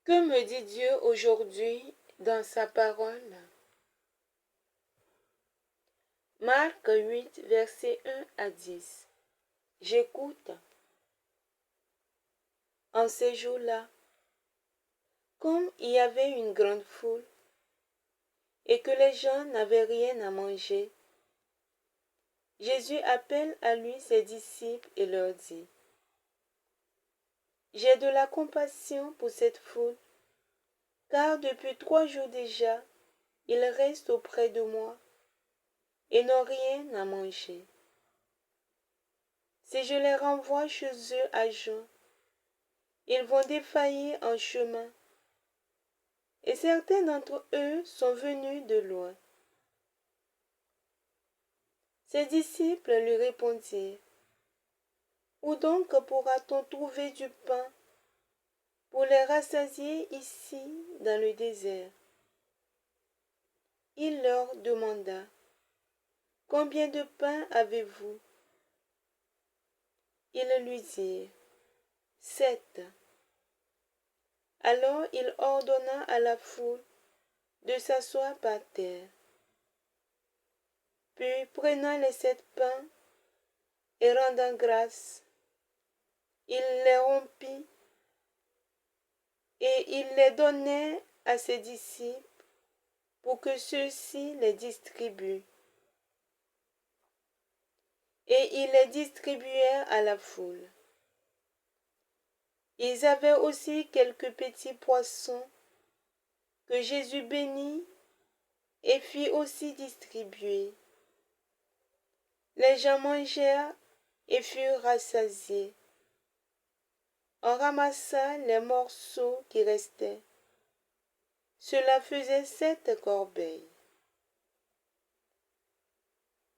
Que me dit Dieu aujourd'hui dans sa parole? Marc 8, versets 1 à 10. J'écoute. En ces jours-là, comme il y avait une grande foule et que les gens n'avaient rien à manger, Jésus appelle à lui ses disciples et leur dit: J'ai de la compassion pour cette foule, car depuis 3 jours déjà, ils restent auprès de moi et n'ont rien à manger. Si je les renvoie chez eux à jeun, ils vont défaillir en chemin, et certains d'entre eux sont venus de loin. Ses disciples lui répondirent: Où donc pourra-t-on trouver du pain pour les rassasier ici dans le désert? Il leur demanda: Combien de pain avez-vous? Ils lui dirent: 7. Alors il ordonna à la foule de s'asseoir par terre. Puis, prenant les 7 pains et rendant grâce, il les rompit et il les donnait à ses disciples pour que ceux-ci les distribuent. Et ils les distribuèrent à la foule. Ils avaient aussi quelques petits poissons que Jésus bénit et fit aussi distribuer. Les gens mangèrent et furent rassasiés. On ramassa les morceaux qui restaient. Cela faisait 7 corbeilles.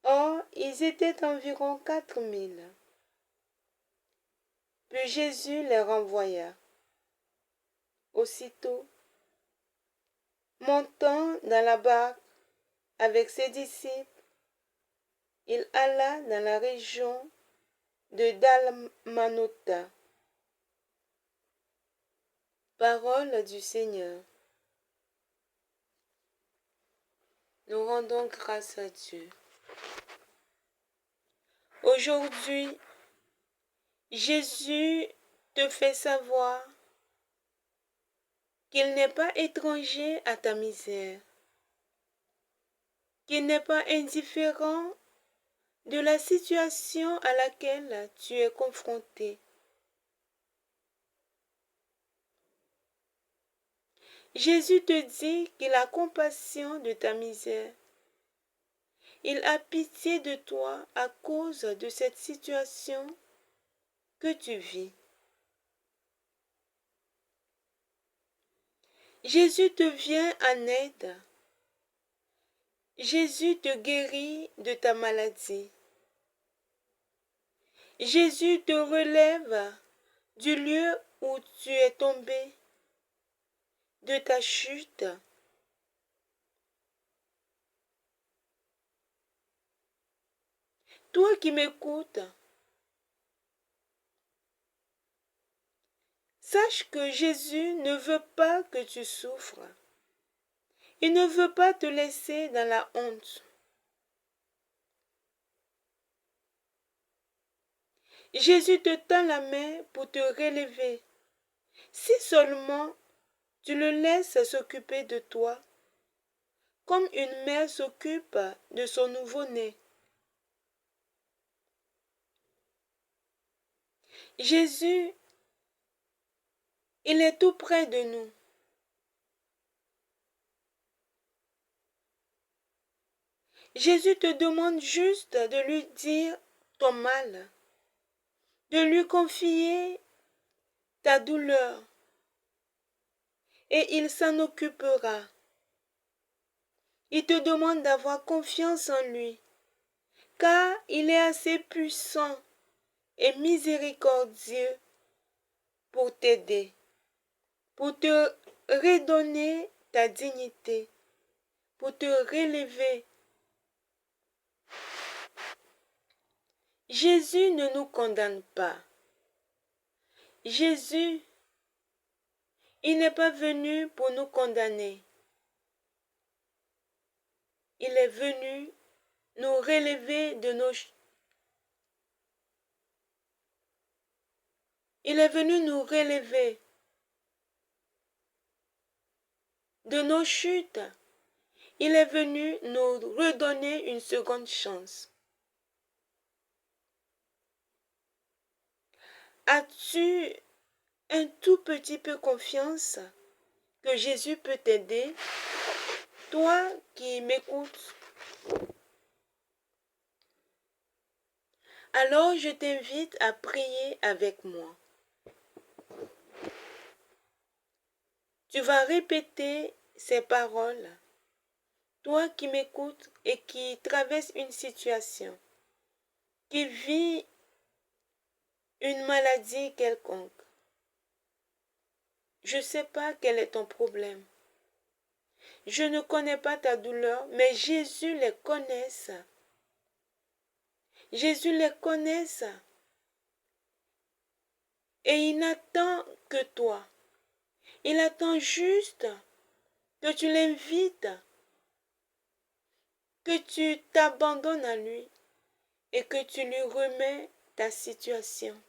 Or, ils étaient environ 4000. Puis Jésus les renvoya. Aussitôt, montant dans la barque avec ses disciples, il alla dans la région de Dalmanutha. Parole du Seigneur. Nous rendons grâce à Dieu. Aujourd'hui, Jésus te fait savoir qu'il n'est pas étranger à ta misère, qu'il n'est pas indifférent de la situation à laquelle tu es confronté. Jésus te dit qu'il a compassion de ta misère. Il a pitié de toi à cause de cette situation que tu vis. Jésus te vient en aide. Jésus te guérit de ta maladie. Jésus te relève du lieu où tu es tombé, de ta chute. Toi qui m'écoutes, sache que Jésus ne veut pas que tu souffres. Il ne veut pas te laisser dans la honte. Jésus te tend la main pour te relever. Si seulement tu le laisses s'occuper de toi, comme une mère s'occupe de son nouveau-né. Jésus, il est tout près de nous. Jésus te demande juste de lui dire ton mal, de lui confier ta douleur, et il s'en occupera. Il te demande d'avoir confiance en lui, car il est assez puissant et miséricordieux pour t'aider, pour te redonner ta dignité, pour te relever. Jésus ne nous condamne pas. Jésus, Il n'est pas venu pour nous condamner. Il est venu nous relever de nos Il est venu nous relever de nos chutes. Il est venu nous redonner une seconde chance. As-tu un tout petit peu confiance que Jésus peut t'aider? Toi qui m'écoutes. Alors je t'invite à prier avec moi. Tu vas répéter ces paroles. Toi qui m'écoutes et qui traverse une situation, qui vit une maladie quelconque. Je ne sais pas quel est ton problème. Je ne connais pas ta douleur, mais Jésus les connaît. Jésus les connaît. Et il n'attend que toi. Il attend juste que tu l'invites, que tu t'abandonnes à lui et que tu lui remets ta situation,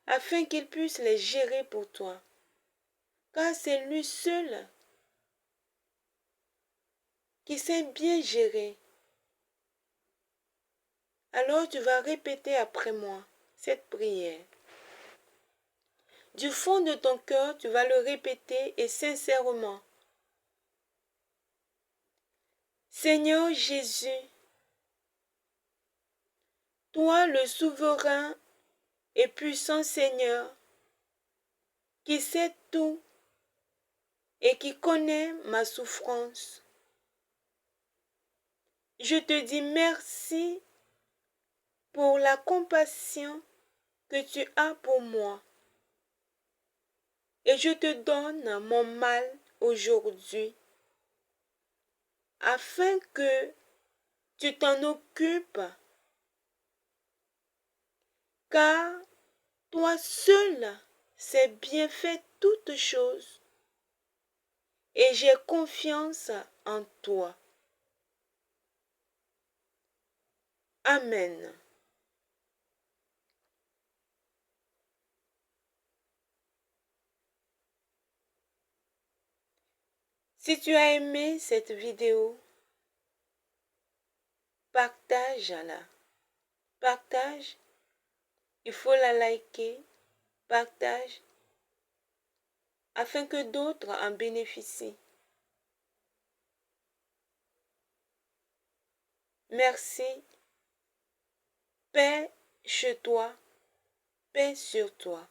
afin qu'il puisse les gérer pour toi, car c'est lui seul qui sait bien gérer. Alors tu vas répéter après moi cette prière. Du fond de ton cœur, tu vas le répéter et sincèrement. Seigneur Jésus, toi le souverain et puissant Seigneur, qui sait tout et qui connaît ma souffrance. Je te dis merci pour la compassion que tu as pour moi. Et je te donne mon mal aujourd'hui, afin que tu t'en occupes, car toi seul sais bien faire toutes choses, et j'ai confiance en toi. Amen. Si tu as aimé cette vidéo, partage-la. Partage, il faut la liker, partage, afin que d'autres en bénéficient. Merci. Paix chez toi, paix sur toi.